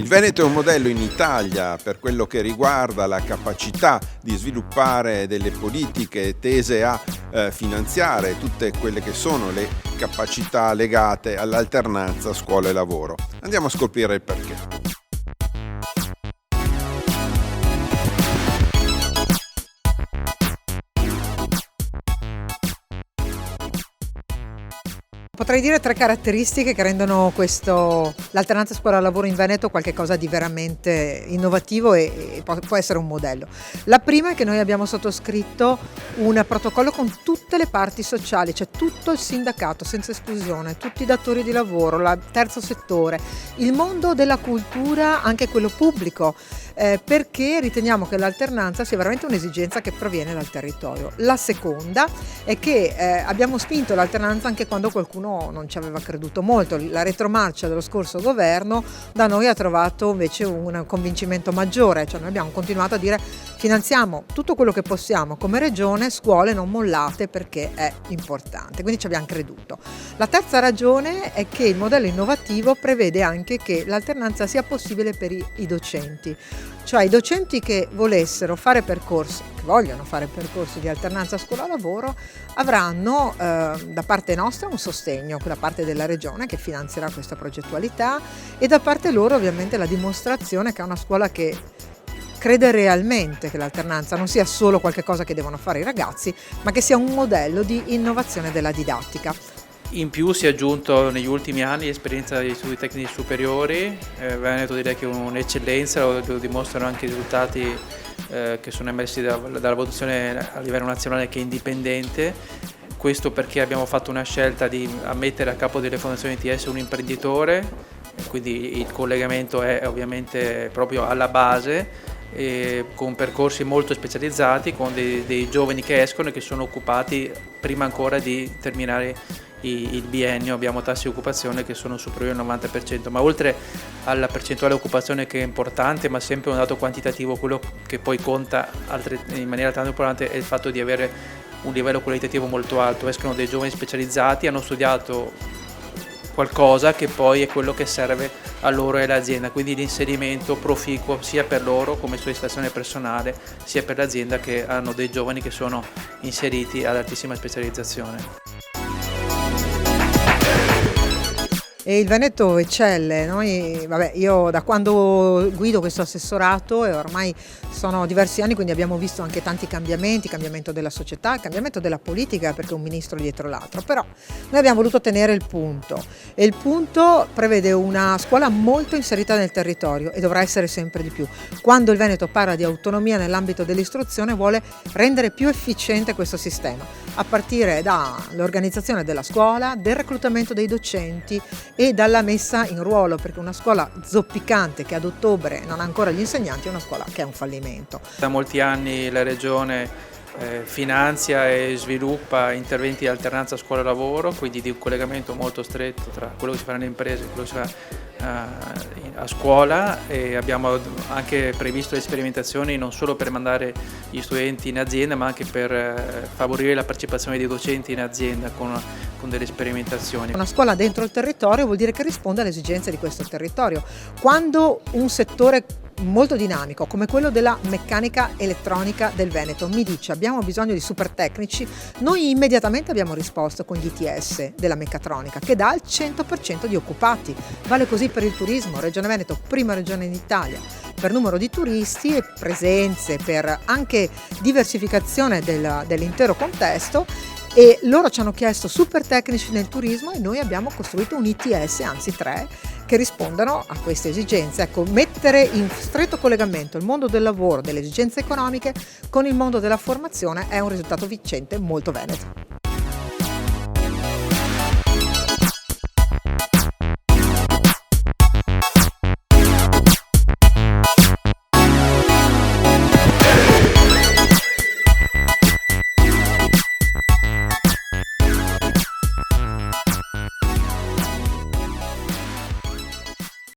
Veneto è un modello in Italia per quello che riguarda la capacità di sviluppare delle politiche tese a finanziare tutte quelle che sono le capacità legate all'alternanza scuola e lavoro. Andiamo a scoprire il perché. Potrei dire 3 caratteristiche che rendono l'alternanza scuola-lavoro in Veneto qualcosa di veramente innovativo e può essere un modello. La prima è che noi abbiamo sottoscritto un protocollo con tutte le parti sociali, cioè tutto il sindacato senza esclusione, tutti i datori di lavoro, il terzo settore, il mondo della cultura, anche quello pubblico, perché riteniamo che l'alternanza sia veramente un'esigenza che proviene dal territorio. La seconda è che abbiamo spinto l'alternanza anche quando qualcuno non ci aveva creduto molto. La retromarcia dello scorso governo da noi ha trovato invece un convincimento maggiore, cioè noi abbiamo continuato a dire finanziamo tutto quello che possiamo come regione, scuole non mollate perché è importante, quindi ci abbiamo creduto. La terza ragione è che il modello innovativo prevede anche che l'alternanza sia possibile per i docenti, cioè i docenti che volessero fare percorsi, che vogliono fare percorsi di alternanza scuola-lavoro avranno da parte nostra un sostegno, da parte della regione che finanzierà questa progettualità e da parte loro ovviamente la dimostrazione che è una scuola che crede realmente che l'alternanza non sia solo qualcosa che devono fare i ragazzi, ma che sia un modello di innovazione della didattica. In più si è aggiunto negli ultimi anni l'esperienza degli studi tecnici superiori, Veneto direi che è un'eccellenza, lo dimostrano anche i risultati che sono emersi dalla valutazione a livello nazionale che è indipendente. Questo perché abbiamo fatto una scelta di mettere a capo delle fondazioni ITS un imprenditore, quindi il collegamento è ovviamente proprio alla base, con percorsi molto specializzati, con dei giovani che escono e che sono occupati prima ancora di terminare il biennio. Abbiamo tassi di occupazione che sono superiori al 90%, ma oltre alla percentuale di occupazione che è importante, ma sempre un dato quantitativo, quello che poi conta in maniera tanto importante è il fatto di avere un livello qualitativo molto alto. Escono dei giovani specializzati, hanno studiato qualcosa che poi è quello che serve a loro e all'azienda, quindi l'inserimento proficuo sia per loro come soddisfazione personale, sia per l'azienda che hanno dei giovani che sono inseriti ad altissima specializzazione. E il Veneto eccelle, io da quando guido questo assessorato e ormai sono diversi anni, quindi abbiamo visto anche tanti cambiamenti, cambiamento della società, cambiamento della politica perché un ministro dietro l'altro, però noi abbiamo voluto tenere il punto e il punto prevede una scuola molto inserita nel territorio e dovrà essere sempre di più. Quando il Veneto parla di autonomia nell'ambito dell'istruzione vuole rendere più efficiente questo sistema, a partire dall'organizzazione della scuola, del reclutamento dei docenti e dalla messa in ruolo, perché una scuola zoppicante che ad ottobre non ha ancora gli insegnanti è una scuola che è un fallimento. Da molti anni la Regione finanzia e sviluppa interventi di alternanza scuola-lavoro, quindi di un collegamento molto stretto tra quello che si fa nelle imprese e quello che si fa a scuola, e abbiamo anche previsto le sperimentazioni non solo per mandare gli studenti in azienda ma anche per favorire la partecipazione dei docenti in azienda con delle sperimentazioni. Una scuola dentro il territorio vuol dire che risponde alle esigenze di questo territorio. Quando un settore molto dinamico come quello della meccanica elettronica del Veneto mi dice abbiamo bisogno di super tecnici, noi immediatamente abbiamo risposto con gli ITS della meccatronica che dà il 100% di occupati. Vale così per il turismo, Regione Veneto, prima regione in Italia per numero di turisti e presenze, per anche diversificazione dell'intero contesto. E loro ci hanno chiesto super tecnici nel turismo e noi abbiamo costruito un ITS, anzi 3, che rispondono a queste esigenze. Ecco, mettere in stretto collegamento il mondo del lavoro, delle esigenze economiche con il mondo della formazione è un risultato vincente molto veneto.